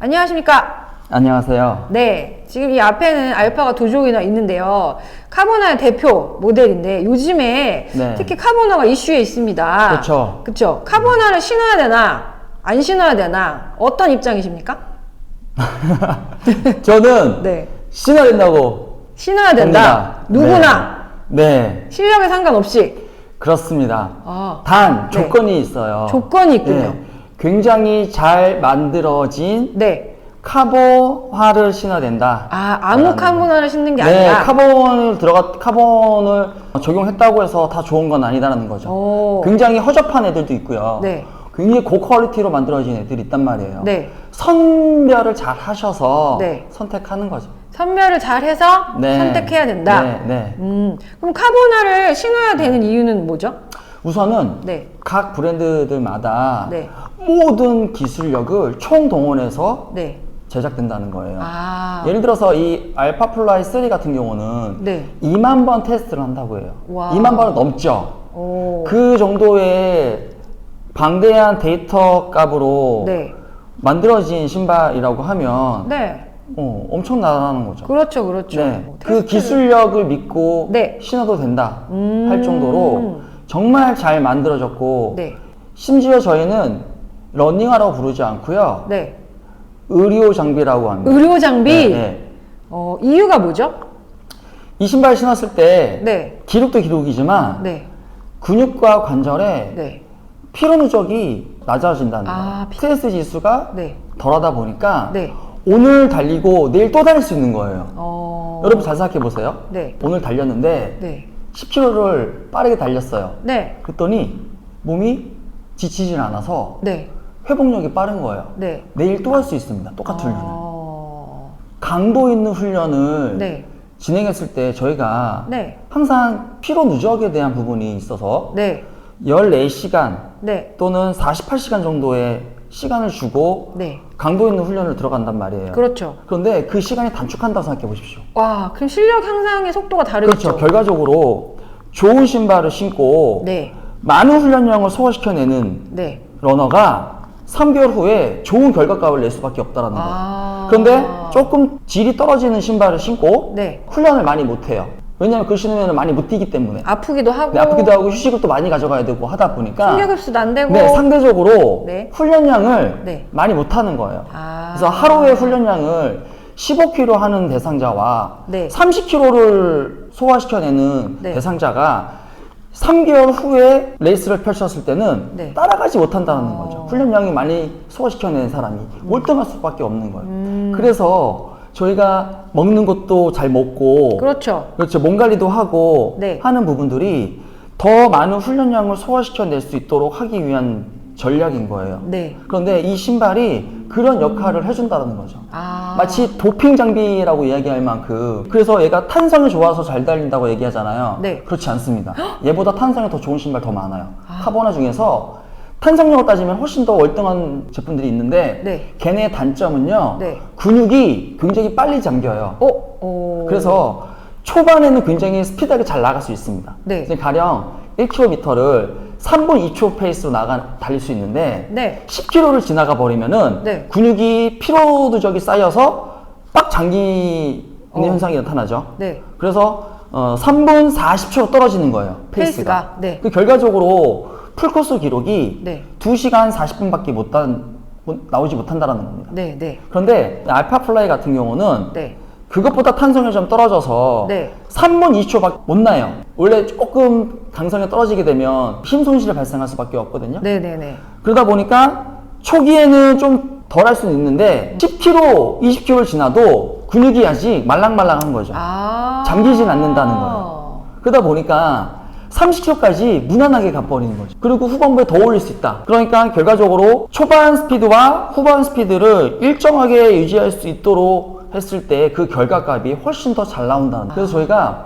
안녕하십니까? 안녕하세요. 네, 지금 이 앞에는 알파가 두 종이나 있는데요. 카보나의 대표 모델인데 요즘에 네. 특히 카보나가 이슈에 있습니다. 그렇죠. 그렇죠. 카보나를 신어야 되나 안 신어야 되나 어떤 입장이십니까? 저는 네, 신어야 된다고 신어야 된다. 봅니다. 누구나 네. 실력에 상관없이. 그렇습니다. 아, 단 네. 조건이 있어요. 조건이 있군요. 네. 굉장히 잘 만들어진 네. 카본화를 신어야 된다. 아, 아무 카보나를 신는 게 네, 아니라. 카본을 적용했다고 해서 다 좋은 건 아니다라는 거죠. 오. 굉장히 허접한 애들도 있고요. 네. 굉장히 고퀄리티로 만들어진 애들이 있단 말이에요. 네. 선별을 잘 하셔서 네. 선택하는 거죠. 선별을 잘 해서 네. 선택해야 된다. 네, 네. 그럼 카보나를 신어야 되는 이유는 뭐죠? 우선은 네. 각 브랜드들마다 네. 모든 기술력을 총동원해서 네. 제작된다는 거예요. 아. 예를 들어서 이 알파플라이 3 같은 경우는 네. 2만 번 테스트를 한다고 해요. 와. 2만 번은 넘죠. 오. 그 정도의 방대한 데이터 값으로 네. 만들어진 신발이라고 하면 네. 엄청나다는 거죠. 그렇죠, 그렇죠. 네. 뭐 그 테스트를- 기술력을 믿고 네. 신어도 된다 할 정도로 정말 잘 만들어졌고 네. 심지어 저희는 러닝화라고 부르지 않고요. 네. 의료 장비라고 합니다. 의료 장비. 네, 네. 이유가 뭐죠? 이 신발 신었을 때 네. 기록도 기록이지만 네. 근육과 관절에 네. 피로 누적이 낮아진다는 아, 거예요. 스트레스 지수가 네. 덜하다 보니까 네. 오늘 달리고 내일 또 달릴 수 있는 거예요. 여러분 잘 생각해 보세요. 네. 오늘 달렸는데 네. 10km를 빠르게 달렸어요. 네. 그랬더니 몸이 지치질 않아서 네. 회복력이 빠른 거예요. 네. 내일 또 할 수 있습니다. 똑같은 훈련을. 어... 강도 있는 훈련을 네. 진행했을 때 저희가 네. 항상 피로 누적에 대한 부분이 있어서 네. 14시간 네. 또는 48시간 정도의 시간을 주고 네. 강도 있는 훈련을 들어간단 말이에요. 그렇죠. 그런데 그 시간이 단축한다고 생각해 보십시오. 와, 그럼 실력 향상의 속도가 다르겠죠? 그렇죠. 결과적으로 좋은 신발을 신고 네. 많은 훈련량을 소화시켜내는 네. 러너가 3개월 후에 좋은 결과값을 낼 수밖에 없다는 거예요. 아. 그런데 조금 질이 떨어지는 신발을 신고 네. 훈련을 많이 못해요. 왜냐하면 그 신으면 많이 못 뛰기 때문에. 아프기도 하고. 네, 아프기도 하고 휴식을 또 많이 가져가야 되고 하다 보니까 충격흡수도 안 되고. 네, 상대적으로 네. 훈련량을 네. 많이 못하는 거예요. 아. 그래서 하루의 훈련량을 15kg 하는 대상자와 네. 30kg를 소화시켜내는 네. 대상자가 3개월 후에 레이스를 펼쳤을 때는 네. 따라가지 못한다는 거죠. 훈련량이 많이 소화시켜내는 사람이 월등할 수밖에 없는 거예요. 그래서 저희가 먹는 것도 잘 먹고 그렇죠. 그렇죠. 몸 관리도 하고 네. 하는 부분들이 더 많은 훈련량을 소화시켜낼 수 있도록 하기 위한 전략인 거예요. 네. 그런데 이 신발이 그런 역할을 해준다는 거죠. 아. 마치 도핑 장비라고 이야기할 만큼 그래서 얘가 탄성이 좋아서 잘 달린다고 얘기하잖아요. 네. 그렇지 않습니다. 얘보다 탄성이 더 좋은 신발 더 많아요. 카보나 중에서 탄성력을 따지면 훨씬 더 월등한 제품들이 있는데 네. 걔네의 단점은요. 네. 근육이 굉장히 빨리 잠겨요. 그래서 초반에는 굉장히 스피드하게 잘 나갈 수 있습니다. 네. 이제 가령 1km를 3분 2초 페이스로 달릴 수 있는데 네. 10km를 지나가 버리면은 네. 근육이 피로 누적이 쌓여서 빡 잠기는 현상이 나타나죠. 네. 그래서 3분 40초로 떨어지는 거예요. 페이스가. 네. 그 결과적으로 풀코스 기록이 네. 2시간 40분밖에 나오지 못한다는 겁니다. 네. 네. 그런데 알파플라이 같은 경우는 네. 그것보다 탄성이 좀 떨어져서 네. 3분 2초밖에 못 나요. 원래 조금 강성이 떨어지게 되면 힘 손실이 발생할 수밖에 없거든요. 네. 네. 네. 그러다 보니까 초기에는 좀 덜 할 수는 있는데 10km, 20km를 지나도 근육이 아직 말랑말랑한 거죠. 아. 잠기진 않는다는 거예요. 그러다 보니까 30km까지 무난하게 가버리는 거죠. 그리고 후반부에 더 올릴 수 있다. 그러니까 결과적으로 초반 스피드와 후반 스피드를 일정하게 유지할 수 있도록 했을 때 그 결과값이 훨씬 더 잘 나온다는 거예요. 그래서 저희가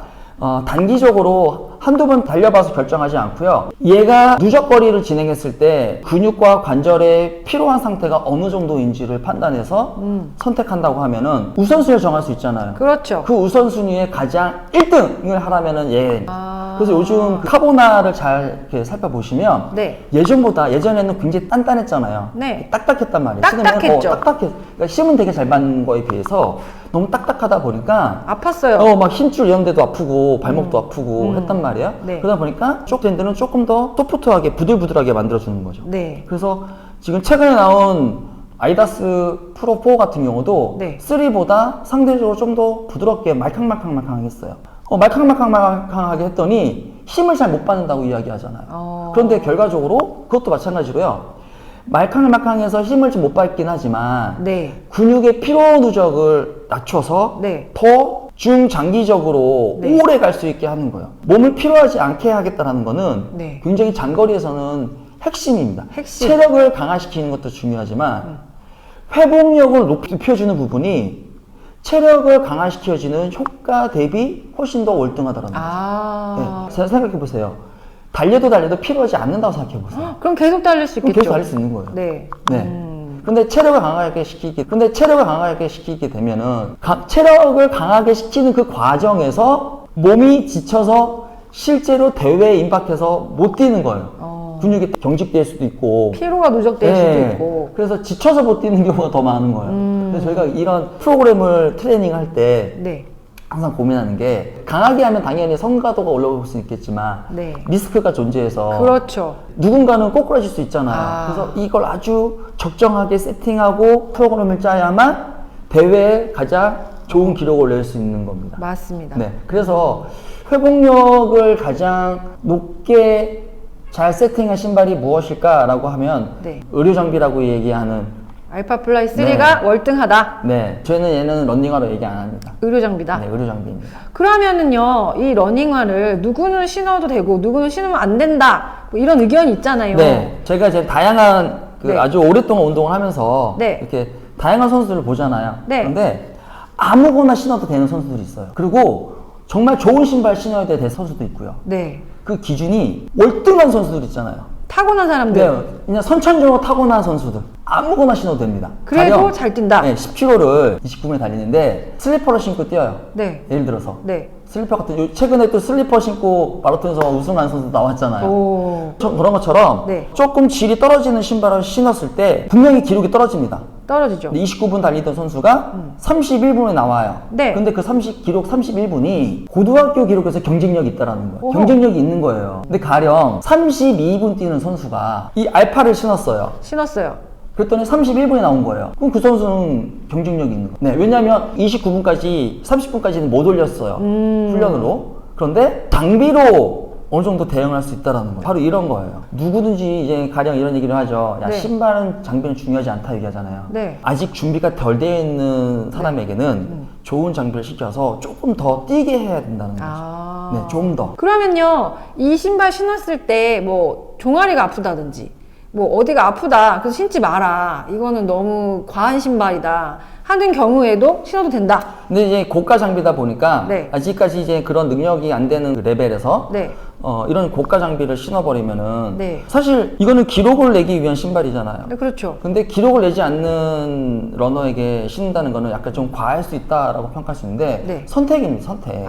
단기적으로 한두 번 달려봐서 결정하지 않고요. 얘가 누적거리를 진행했을 때 근육과 관절에 필요한 상태가 어느 정도인지를 판단해서 선택한다고 하면은 우선순위를 정할 수 있잖아요. 그렇죠. 그 우선순위에 가장 1등을 하라면은 얘. 그래서 요즘 그 카보나를 잘 이렇게 살펴보시면 네. 예전에는 굉장히 단단했잖아요. 네. 딱딱했단 말이에요. 딱딱했죠. 그러니까 심은 되게 잘 맞는 거에 비해서 너무 딱딱하다 보니까 아팠어요. 막 힘줄 이런 데도 아프고 발목도 아프고 했단 말이에요. 네. 그러다 보니까 쪽된 데는 조금 더 소프트하게 부들부들하게 만들어주는 거죠. 네. 그래서 지금 최근에 나온 아디다스 프로 4 같은 경우도 네. 3보다 상대적으로 좀 더 부드럽게 말캉말캉하게 했어요. 말캉말캉하게 했더니 힘을 잘 못 받는다고 이야기하잖아요. 그런데 결과적으로 그것도 마찬가지로요. 말캉말캉해서 힘을 좀 못 받긴 하지만 네. 근육의 피로 누적을 낮춰서 네. 더 중장기적으로 네. 오래 갈 수 있게 하는 거예요. 몸을 피로하지 않게 하겠다는 거는 네. 굉장히 장거리에서는 핵심입니다. 핵심. 체력을 강화시키는 것도 중요하지만 회복력을 높여주는 부분이 체력을 강화시켜주는 효과 대비 훨씬 더 월등하더라는 거죠. 네. 생각해 보세요. 달려도 피로하지 않는다고 생각해 보세요. 그럼 계속 달릴 수 있겠죠. 계속 달릴 수 있는 거예요. 네. 근데 체력을 강하게 시키게 되면은 체력을 강하게 시키는 그 과정에서 몸이 지쳐서 실제로 대회에 임박해서 못 뛰는 거예요. 근육이 경직될 수도 있고 피로가 누적될 수도 있고. 그래서 지쳐서 못 뛰는 경우가 더 많은 거예요. 그래서 저희가 이런 프로그램을 트레이닝할 때 네. 항상 고민하는 게 강하게 하면 당연히 성과도가 올라올 수 있겠지만 네. 리스크가 존재해서 그렇죠. 누군가는 꼬꾸라질 수 있잖아요. 그래서 이걸 아주 적정하게 세팅하고 프로그램을 짜야만 대회에 가장 좋은 기록을 낼 수 있는 겁니다. 맞습니다. 네. 그래서 회복력을 가장 높게 잘 세팅한 신발이 무엇일까라고 하면 네. 의료 장비라고 얘기하는 알파 플라이 3가 월등하다. 네. 저희는 얘는 러닝화로 얘기 안 합니다. 의료 장비다. 네, 의료 장비입니다. 그러면은요, 이 러닝화를 누구는 신어도 되고 누구는 신으면 안 된다. 뭐 이런 의견이 있잖아요. 네. 제가 이제 다양한 네. 아주 오랫동안 운동을 하면서 네. 이렇게 다양한 선수들을 보잖아요. 네. 그런데 아무거나 신어도 되는 선수들이 있어요. 그리고 정말 좋은 신발 신어야 되는 선수도 있고요. 네. 그 기준이 월등한 선수들 있잖아요. 타고난 사람들. 네, 그냥 선천적으로 타고난 선수들 아무거나 신어도 됩니다. 그래도 가령, 잘 뛴다. 네, 10km를 29분에 달리는데 슬리퍼를 신고 뛰어요. 네. 예를 들어서 네. 슬리퍼 같은 최근에 또 슬리퍼 신고 마라톤에서 우승한 선수 나왔잖아요. 오. 그런 것처럼 네. 조금 질이 떨어지는 신발을 신었을 때 분명히 기록이 떨어집니다. 떨어지죠. 근데 29분 달리던 선수가 31분에 나와요. 네. 근데 그 기록 31분이 고등학교 기록에서 경쟁력이 있다라는 거예요. 어허. 경쟁력이 있는 거예요. 근데 가령 32분 뛰는 선수가 이 알파를 신었어요. 신었어요. 그랬더니 31분에 나온 거예요. 그럼 그 선수는 경쟁력이 있는 거예요. 네, 왜냐하면 29분까지, 30분까지는 못 올렸어요. 훈련으로. 그런데 장비로 어느 정도 대응을 할 수 있다는 거예요. 바로 이런 거예요. 누구든지 이제 가령 이런 얘기를 하죠. 야, 네. 신발은 장비는 중요하지 않다 얘기하잖아요. 네. 아직 준비가 덜 되어 있는 사람에게는 좋은 장비를 시켜서 조금 더 뛰게 해야 된다는 거죠. 네, 좀 더. 그러면요, 이 신발 신었을 때 뭐 종아리가 아프다든지 뭐 어디가 아프다 그래서 신지 마라, 이거는 너무 과한 신발이다 하는 경우에도 신어도 된다. 근데 이제 고가 장비다 보니까 네. 아직까지 이제 그런 능력이 안 되는 그 레벨에서 네. 이런 고가 장비를 신어버리면은 네. 사실 이거는 기록을 내기 위한 신발이잖아요. 네, 그렇죠. 근데 기록을 내지 않는 러너에게 신는다는 거는 약간 좀 과할 수 있다라고 평가할 수 있는데 네. 선택입니다, 선택.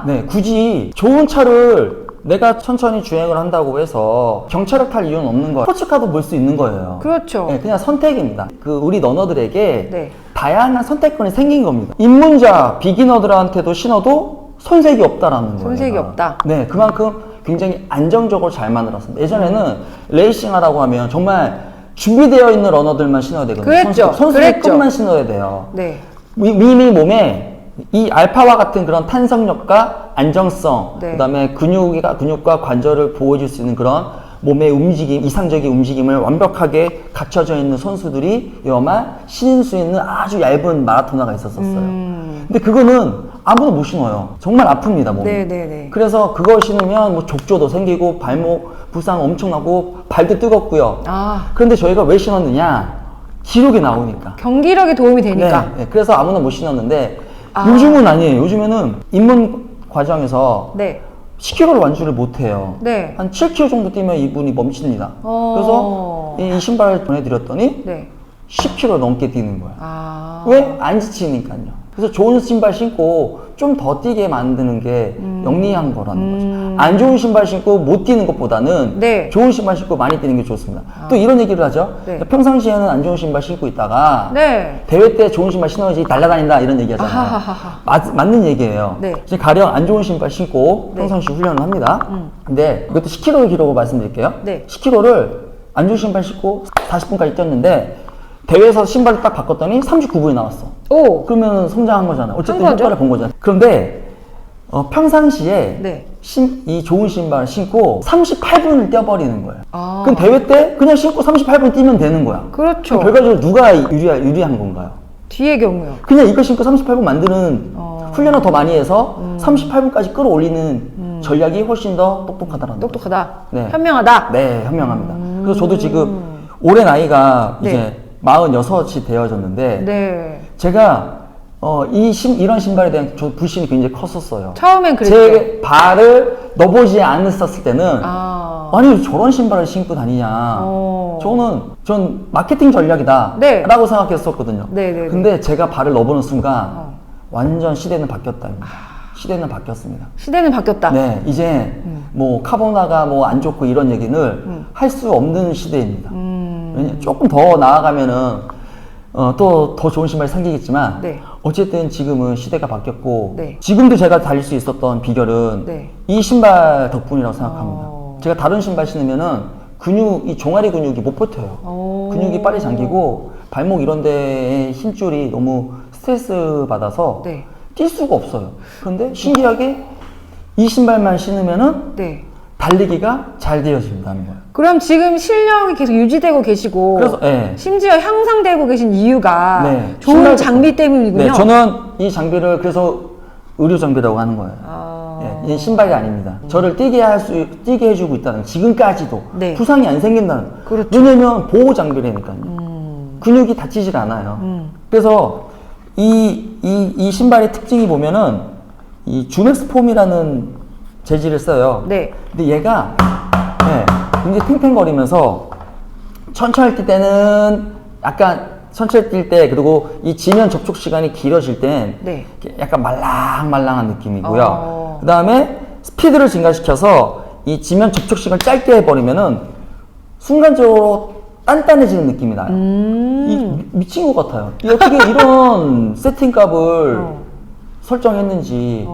네. 굳이 좋은 차를 내가 천천히 주행을 한다고 해서 경차를 탈 이유는 없는 거예요. 스포츠카도 볼 수 있는 거예요. 그렇죠. 네, 그냥 선택입니다. 우리 러너들에게 네. 다양한 선택권이 생긴 겁니다. 입문자, 비기너들한테도 신어도 손색이 없다라는 거예요. 손색이 얘가. 없다. 네, 그만큼 굉장히 안정적으로 잘 만들었습니다. 예전에는 레이싱하라고 하면 정말 준비되어 있는 러너들만 신어야 되거든요. 그랬죠. 선수들 것만 신어야 돼요. 네. 이미 몸에 이 알파와 같은 그런 탄성력과 안정성, 네. 그다음에 근육과 관절을 보호해줄 수 있는 그런 몸의 움직임, 이상적인 움직임을 완벽하게 갖춰져 있는 선수들이 여만 신을 수 있는 아주 얇은 마라토너가 있었어요. 근데 그거는 아무도 못 신어요. 정말 아픕니다, 몸이. 네네네. 그래서 그걸 신으면 뭐 족저도 생기고 발목 부상 엄청나고 발도 뜨겁고요. 그런데 저희가 왜 신었느냐? 기록이 나오니까. 경기력에 도움이 되니까. 네, 그래서 아무나 못 신었는데 요즘은 아니에요. 요즘에는 입문 과정에서 네. 10km를 완주를 못해요. 네. 한 7km 정도 뛰면 이분이 멈춥니다. 어. 그래서 이 신발을 보내드렸더니 네. 10km 넘게 뛰는 거야. 아. 왜? 안 지치니까요. 그래서 좋은 신발 신고 좀 더 뛰게 만드는 게 영리한 거라는 거죠. 안 좋은 신발 신고 못 뛰는 것보다는 네. 좋은 신발 신고 많이 뛰는 게 좋습니다. 또 이런 얘기를 하죠. 네. 평상시에는 안 좋은 신발 신고 있다가 네. 대회 때 좋은 신발 신어야지 날아다닌다 이런 얘기 하잖아요. 아하하하. 맞는 얘기예요. 네. 이제 가령 안 좋은 신발 신고 네. 평상시 훈련을 합니다. 근데 이것도 10km 기록을 말씀드릴게요. 네. 10km를 안 좋은 신발 신고 40분까지 뛰었는데 대회에서 신발을 딱 바꿨더니 39분이 나왔어. 오. 그러면 성장한 거잖아요. 어쨌든 한 거죠? 효과를 본 거잖아요. 그런데 평상시에 네. 이 좋은 신발을 신고 38분을 뛰어버리는 거예요. 아. 그럼 대회 때 그냥 신고 38분 뛰면 되는 거야. 그렇죠. 그럼 결과적으로 누가 유리한 건가요? 뒤의 경우요. 그냥 이거 신고 38분 만드는 훈련을 더 많이 해서 38분까지 끌어올리는 전략이 훨씬 더 똑똑하다라는 거죠. 똑똑하다. 네. 현명하다. 네, 현명합니다. 그래서 저도 지금 올해 나이가 네. 이제 46이 되어졌는데 네. 제가 이런 신발에 대한 저 불신이 굉장히 컸었어요. 처음엔 그랬죠. 제 발을 넣어보지 않았었을 때는 아. 아니 저런 신발을 신고 다니냐. 전 마케팅 전략이다 네. 라고 생각했었거든요. 네네네. 근데 제가 발을 넣어보는 순간 완전 시대는 바뀌었다. 시대는 바뀌었습니다. 시대는 바뀌었다. 네, 이제 뭐 카보나가 뭐 안 좋고 이런 얘기는 할 수 없는 시대입니다. 왜냐 조금 더 나아가면은 또 더 좋은 신발이 생기겠지만 네. 어쨌든 지금은 시대가 바뀌었고 네. 지금도 제가 달릴 수 있었던 비결은 네. 이 신발 덕분이라고 생각합니다. 제가 다른 신발 신으면은 이 종아리 근육이 못 버텨요. 근육이 빨리 잠기고 발목 이런 데에 힘줄이 너무 스트레스 받아서 네. 뛸 수가 없어요. 그런데 신기하게 이 신발만 신으면은 네. 달리기가 잘 되어진다는 거예요. 그럼 지금 실력이 계속 유지되고 계시고 그래서, 네. 심지어 향상되고 계신 이유가 네. 좋은 신발 장비 때문이군요. 네, 저는 이 장비를 그래서 의료 장비라고 하는 거예요. 이 신발이 아닙니다. 저를 뛰게 해주고 있다는 지금까지도 네. 부상이 안 생긴다는. 그렇죠. 왜냐면 보호 장비라니까요. 근육이 다치질 않아요. 그래서 이 신발의 특징이 보면은 이 주맥스 폼이라는 재질을 써요. 네. 근데 얘가 굉장히 팽팽거리면서 천천히 뛸 때는 약간 천천히 뛸 때 그리고 이 지면 접촉 시간이 길어질 땐 네. 약간 말랑말랑한 느낌이고요. 그 다음에 스피드를 증가시켜서 이 지면 접촉 시간 짧게 해버리면은 순간적으로 단단해지는 느낌이 나요. 미친 것 같아요. 어떻게 이런 세팅값을 설정했는지.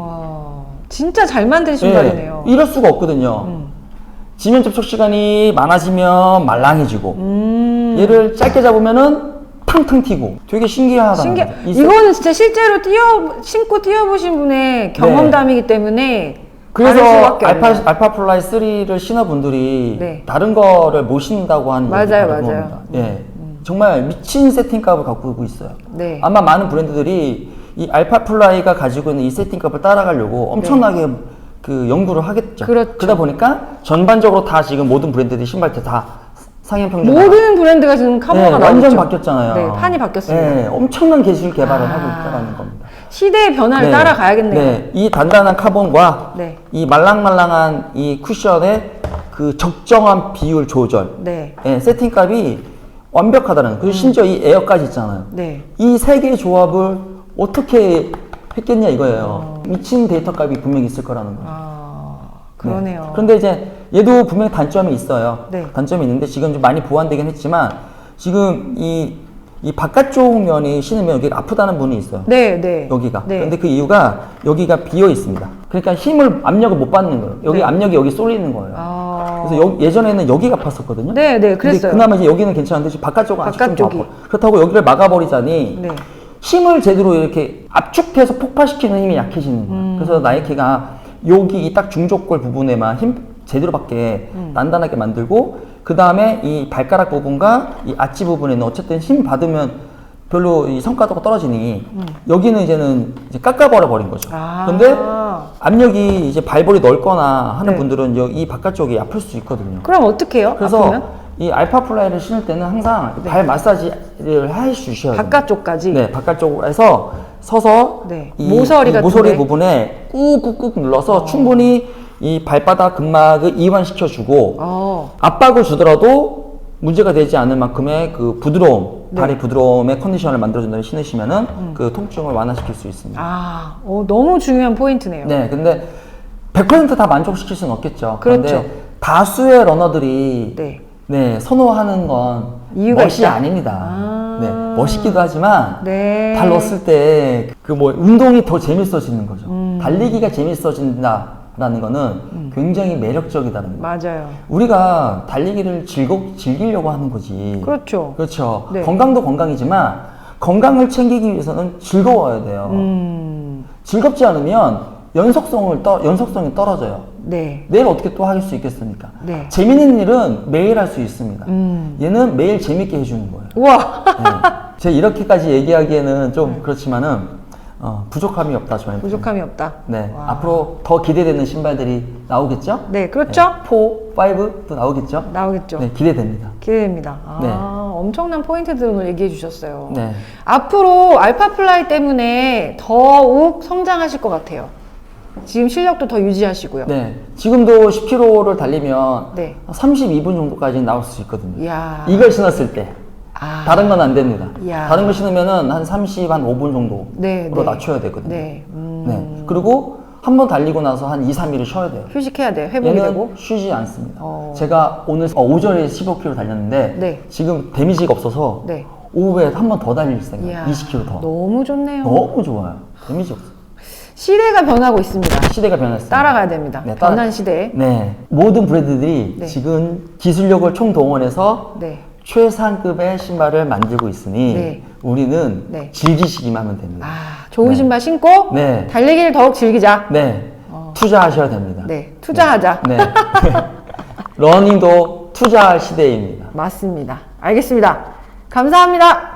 진짜 잘 만든 신발이네요. 이럴 수가 없거든요. 지면 접촉 시간이 많아지면 말랑해지고 얘를 짧게 잡으면은 탕탕 튀고 되게 신기하다는 거죠. 이거는 진짜 실제로 신고 뛰어보신 분의 경험담이기 때문에 그래서 다를 수밖에 없네요. 알파 플라이 3를 신어 분들이 네. 다른 거를 못 신다고 하는 맞아요, 겁니다. 맞아요. 예, 정말 미친 세팅값을 갖고 있어요. 네. 아마 많은 브랜드들이 이 알파 플라이가 가지고 있는 이 세팅값을 따라가려고 엄청나게 그 연구를 하겠죠. 그렇죠. 그러다 보니까 전반적으로 다 지금 모든 브랜드들이 신발때 다 상향 평준 모든 브랜드가 지금 카보나가 나오죠. 완전 바뀌었잖아요. 네, 판이 바뀌었습니다. 네, 엄청난 기술 개발을 하고 있다는 겁니다. 시대의 변화를 따라가야겠네요. 네, 이 단단한 카본과 네. 이 말랑말랑한 이 쿠션의 그 적정한 비율 조절, 네. 세팅값이 완벽하다는 거예요. 그리고 심지어 이 에어까지 있잖아요. 네. 이 세 개의 조합을 어떻게 했겠냐 이거예요. 미친 데이터 값이 분명히 있을 거라는 거예요. 그러네요. 네. 그런데 이제 얘도 분명히 단점이 있어요. 네. 단점이 있는데 지금 좀 많이 보완되긴 했지만 지금 이 바깥쪽 면이 신으면 여기 아프다는 분이 있어요. 네, 네. 여기가. 네. 그런데 그 이유가 여기가 비어 있습니다. 그러니까 압력을 못 받는 거예요. 여기 네. 압력이 여기 쏠리는 거예요. 그래서 예전에는 여기가 아팠었거든요. 네, 네, 그랬어요. 근데 그나마 이제 여기는 괜찮은데 지금 바깥쪽은 아직 좀 바깥쪽이. 더 아파요. 그렇다고 여기를 막아버리자니 네. 힘을 제대로 이렇게 압축해서 폭발시키는 힘이 약해지는 거예요. 그래서 나이키가 여기 이 딱 중족골 부분에만 힘 제대로 받게 단단하게 만들고 그 다음에 이 발가락 부분과 이 아치 부분에는 어쨌든 힘 받으면 별로 이 성과도가 떨어지니 여기는 이제는 이제 깎아버려 버린 거죠. 근데 압력이 이제 발볼이 넓거나 하는 네. 분들은 이 바깥쪽이 아플 수 있거든요. 그럼 어떻게 해요? 그래서 아프면? 이 알파 플라이를 신을 때는 항상 발 마사지를 해 주셔야 돼요. 바깥쪽까지? 네, 바깥쪽에서 서서 네. 이 모서리 이 같은 모서리 데? 부분에 꾹꾹꾹 눌러서 충분히 이 발바닥 근막을 이완시켜주고 어. 압박을 주더라도 문제가 되지 않을 만큼의 그 부드러움, 네. 발의 부드러움의 컨디션을 만들어준다는 신으시면은 그 통증을 완화시킬 수 있습니다. 아, 너무 중요한 포인트네요. 네, 근데 100%다 만족시킬 수는 없겠죠. 그렇죠. 그런데 다수의 러너들이 네. 네, 선호하는 건 이유가 멋이 있다. 아닙니다. 아. 네, 멋있기도 하지만 네. 발 넣었을 때 그 뭐 운동이 더 재밌어지는 거죠. 달리기가 재밌어진다라는 거는 굉장히 매력적이다는 거예요. 맞아요. 우리가 달리기를 즐기려고 하는 거지. 그렇죠. 그렇죠. 네. 건강도 건강이지만 건강을 챙기기 위해서는 즐거워야 돼요. 즐겁지 않으면 연속성이 떨어져요. 네. 내일 어떻게 또 할 수 있겠습니까? 네. 재밌는 일은 매일 할 수 있습니다. 얘는 매일 재밌게 해주는 거예요. 우와. 네. 제가 이렇게까지 얘기하기에는 좀 그렇지만은 부족함이 없다 저는. 부족함이 없다. 네. 와. 앞으로 더 기대되는 신발들이 나오겠죠? 네, 그렇죠. 4, 5도 나오겠죠? 나오겠죠. 네, 기대됩니다. 기대됩니다. 아, 네. 엄청난 포인트들 오늘 얘기해 주셨어요. 네. 앞으로 알파플라이 때문에 더욱 성장하실 것 같아요. 지금 실력도 더 유지하시고요. 네. 지금도 10km를 달리면 네. 32분 정도까지 나올 수 있거든요. 이야. 이걸 신었을 때. 아. 다른 건 안 됩니다. 이야. 다른 거 신으면은 한 5분 정도로 네, 네. 낮춰야 되거든요. 네. 네. 그리고 한 번 달리고 나서 한 2, 3일을 쉬어야 돼요. 휴식해야 돼요. 회복이 얘는 되고. 쉬지 않습니다. 어. 제가 오늘 오전에 15km 달렸는데 네. 지금 데미지가 없어서 네. 오후에 한 번 더 달릴 생각이에요. 이야. 20km 더. 너무 좋네요. 너무 좋아요. 데미지 없어. 시대가 변하고 있습니다. 시대가 변했어요. 따라가야 됩니다. 네, 변한 시대에. 네. 모든 브랜드들이 네. 지금 기술력을 총동원해서 네. 최상급의 신발을 만들고 있으니 네. 우리는 네. 즐기시기만 하면 됩니다. 아, 좋은 네. 신발 신고 네. 달리기를 더욱 즐기자. 네. 투자하셔야 됩니다. 네. 투자하자. 네. 러닝도 투자할 시대입니다. 맞습니다. 알겠습니다. 감사합니다.